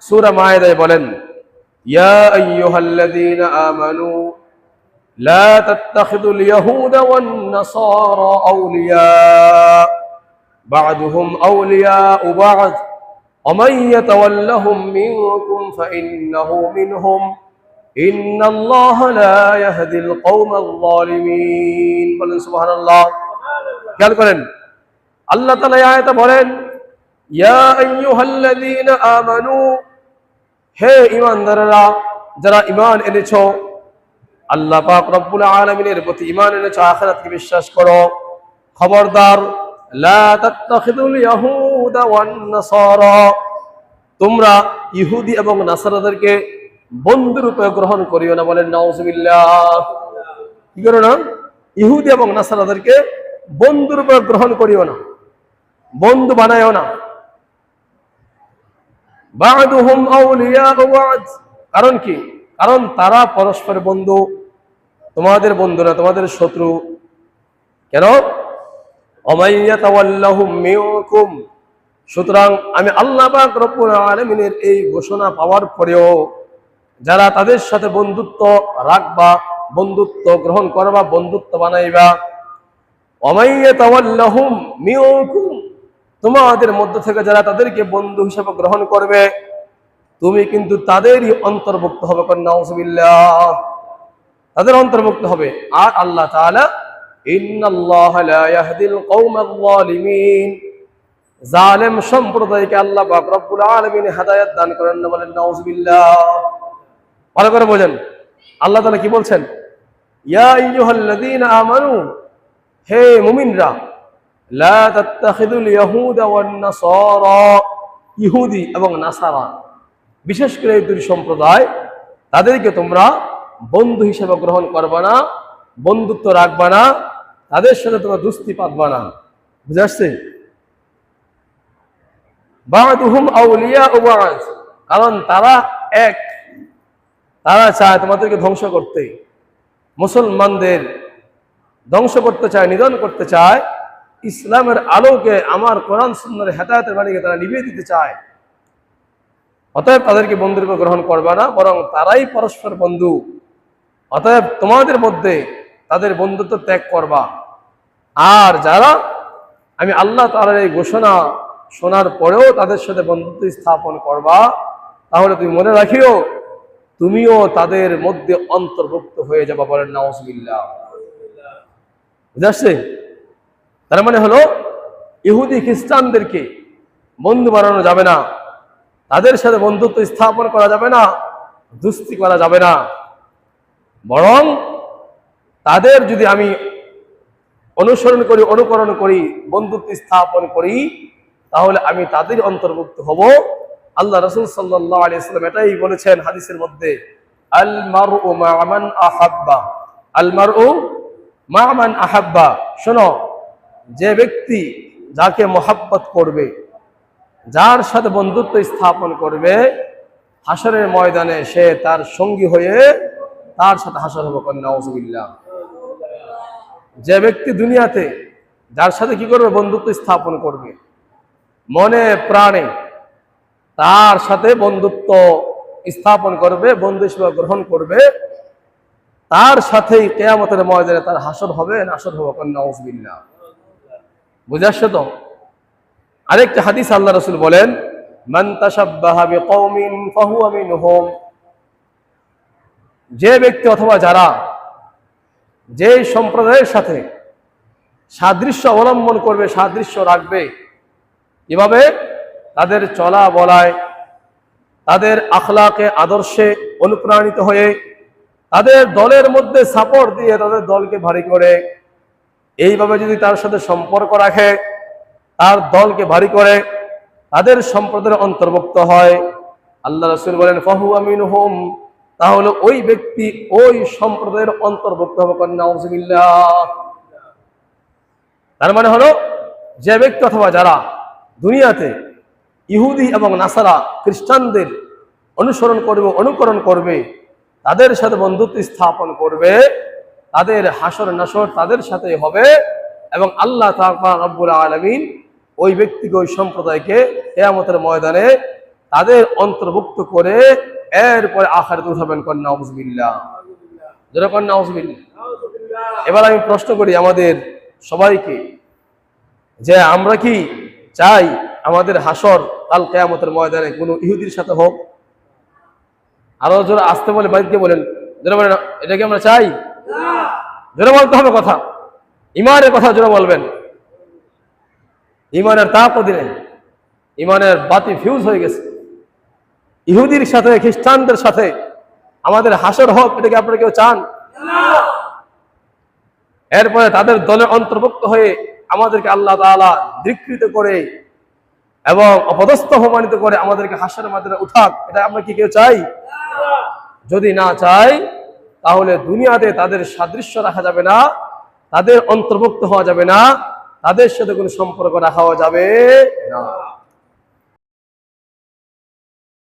সূরা মায়েদায় বলেন, ইয়া আইয়ুহাল্লাযীনা আমানু লা তাত্তাখিযুল ইয়াহুদা ওয়ান নাসারা আউলিয়া বা'দুহুম আউলিয়াউ বা'দ ওয়া মান ইয়াতাওয়াল্লাহুম মিনকুম ফাইন্নাহু মিনহুম ইন্নাল্লাহা লা ইয়াহদিল কওমাল যালিমিন। বলেন সুবহানাল্লাহ। খেয়াল করেন, আল্লাহ তাআলা এই আয়াতে বলেন, ইয়া আইয়ুহাল্লাযীনা আমানু, হে ঈমানদাররা, যারা ঈমান এনেছো, আল্লাহ পাক রব্বুল আলামিনের প্রতি ঈমান এনেছো, আখিরাতকে বিশ্বাস করো, খবরদার লা তাত্তাখিযুল ইয়াহুদা ওয়ান নাসারা, তোমরা ইহুদি এবং নাসারাদেরকে বন্ধুরূপে গ্রহণ করিও না। বলেন নাউযুবিল্লাহ। কি করো না? ইহুদি এবং নাসারাদেরকে বন্ধুরূপে গ্রহণ করিও না, বন্ধু বানায়ও না। বা'দুহুম আউলিয়াউ বা'দ, কারণ কি? কারণ তারা পরস্পর বন্ধু, তোমাদের বন্ধু না, তোমাদের শত্রু। কেন? ওয়া মান ইয়াতাওয়াল্লাহুম মিনকুম, সুতরাং আমি আল্লাহ পাক রব্বুল আলামিনের এই ঘোষণা পাওয়ার পরেও যারা তাদের সাথে বন্ধুত্ব রাখবা, বন্ধুত্ব গ্রহণ করবা, বন্ধুত্ব বানাইবা, ওয়া মান ইয়াতাওয়াল্লাহুম মিনকুম, তোমাদের মধ্য থেকে যারা তাদেরকে বন্ধু হিসেবে গ্রহণ করবে, তুমি কিন্তু তাদেরই অন্তর্ভুক্ত হবে। নাউযুবিল্লাহ, তাদের অন্তর্ভুক্ত হবে। আর আল্লাহ তাআলা ইন্নাল্লাহা লা ইয়াহদিল কওমাল যালিমিন, জালেম সম্প্রদায়কে আল্লাহ পাক রব্বুল আলামিন হেদায়েত দান করেন না। বলেন নাউযুবিল্লাহ। ভালো করে বোঝেন, আল্লাহ তাআলা কি বলছেন? ইয়া আইয়ুহাল্লাযীনা আমানু, হে মুমিনরা, লা তাত্তাখিযুল ইয়াহুদা ওয়ান নাসারা, ইহুদি এবং নাসারা, বিশেষ করে এই দুই সম্প্রদায়, তাদেরকে তোমরা বন্ধু হিসেবে গ্রহণ করবা না, বন্ধুত্ব রাখবা না, তাদের সাথে তোমরা দোস্তি পাতবা না। বুঝে আসছে? বা'দুহুম আউলিয়াউ বা'দ, কারণ তারা এক, তারা চায় তোমাদেরকে ধ্বংস করতে, মুসলমানদের ধ্বংস করতে চায়, নিধন করতে চায়, ইসলামের আলোকে আমার কোরআন সুন্নাহর হেদায়েতের বাণীকে তারা নিভিয়ে দিতে চায়। অতএব তাদেরকে বন্ধুরূপে গ্রহণ করবা না, বরং তারাই পরস্পর বন্ধু। অতএব তোমাদের মধ্যে তাদের বন্ধুত্ব ত্যাগ করবা। আর যারা আমি আল্লাহ তাআলার এই ঘোষণা শোনার পরেও তাদের সাথে বন্ধুত্ব স্থাপন করবা, তাহলে তুমি মনে রাখিও তুমিও তাদের মধ্যে অন্তর্ভুক্ত হয়ে যাবা। বলেন নাউযুবিল্লাহ। বুঝে আসছে? তার মানে হলো, ইহুদি খ্রিস্টানদেরকে বন্ধু বানানো যাবে না, তাদের সাথে বন্ধুত্ব স্থাপন করা যাবে না, দোস্তি করা যাবে না, বরং তাদের যদি আমি অনুসরণ করি, অনুকরণ করি, বন্ধুত্ব স্থাপন করি, তাহলে আমি তাদের অন্তর্ভুক্ত হব। আল্লাহ রাসূল সাল্লাল্লাহু আলাইহি ওয়াসাল্লাম এটাই বলেছেন হাদিসের মধ্যে, আল মারউ মা মান আহাব্বা, আল মারউ মা মান আহাব্বা। শোনো, যে ব্যক্তি যাকে মহব্বত করবে, যার সাথে বন্ধুত্ব স্থাপন করবে, হাসরের ময়দানে সে তার সঙ্গী হয়ে তার সাথে হাসর হবে। নাউযুবিল্লাহ। যে ব্যক্তি দুনিয়াতে যার সাথে কি করবে? বন্ধুত্ব স্থাপন করবে, মনে প্রাণে তার সাথে বন্ধুত্ব স্থাপন করবে, বন্ধু হিসেবে গ্রহণ করবে, তার সাথেই কিয়ামতের ময়দানে তার হাসর হবে, নাসর হবে। নাউযুবিল্লাহ। বুঝে আসছে তো? আরেকটা হাদিস আল্লাহ রাসূল বলেন, মান তাশাব্বাহা বিকওমিন ফাহুয়া মিনহুম, যে ব্যক্তি অথবা যারা যে সম্প্রদায়ের সাথে সাদৃশ্য অবলম্বন করবে, সাদৃশ্য রাখবে, এভাবে তাদের চলা বলায়, তাদের আখলাকে আদর্শে অনুপ্রাণিত হয়ে, তাদের দলের মধ্যে সাপোর্ট দিয়ে তাদের দলকে ভারী করে, এইভাবে যদি তার সাথে সম্পর্ক রাখে, তার দলকে ভারী করে, তাদের সম্প্রদায়ের অন্তর্ভুক্ত হয়, আল্লাহ রাসূল বলেন ফাহুয়া মিনহুম, তাহলে ওই ব্যক্তি ওই সম্প্রদায়ের অন্তর্ভুক্ত হবে। নাউযুবিল্লাহ। তার মানে হলো, যে ব্যক্তি অথবা যারা দুনিয়াতে ইহুদি এবং নাসারা খ্রিস্টানদের অনুসরণ করবে, অনুকরণ করবে, তাদের সাথে বন্ধুত্ব স্থাপন করবে, তাদের হাসর নাসর তাদের সাথে হবে, এবং আল্লাহ তাআলা রব্বুল আলামিন ওই ব্যক্তিকে, ওই সম্প্রদায়কে কিয়ামতের ময়দানে তাদের অন্তর্ভুক্ত করে এরপরে আখিরাতে উঠাবেন। কন্যা নাউজুবিল্লাহ, যারা কন্যা নাউজুবিল্লাহ। এবার আমি প্রশ্ন করি আমাদের সবাইকে, যে আমরা কি চাই আমাদের হাসর কাল কিয়ামতের ময়দানে কোনো ইহুদির সাথে হোক? আরো যারা আসতে বলে বাড়িতে বলেন, যারা বলেন এটা কি আমরা চাই? যারা বলতে হবে কথা, ইমানের কথা যারা বলবেন। ইমানের তাকত নেই, ইমানের বাতি ফিউজ হয়ে গেছে। ইহুদির সাথে খ্রিস্টানদের সাথে আমাদের হাসর হোক, এটা কি আপনারা কেউ চান? এরপরে তাদের দলে অন্তর্ভুক্ত হয়ে আমাদেরকে আল্লাহ তাআলা ধিক্কৃত করে এবং অপদস্থ অপমানিত করে আমাদেরকে হাসরের ময়দানে উঠাক, এটা আমরা কি কেউ চাই? যদি না চাই, তাহলে দুনিয়াতে তাদের সাদৃশ্য রাখা যাবে না, তাদের অন্তর্ভুক্ত হওয়া যাবে না, তাদের সাথে কোনো সম্পর্ক রাখা যাবে না।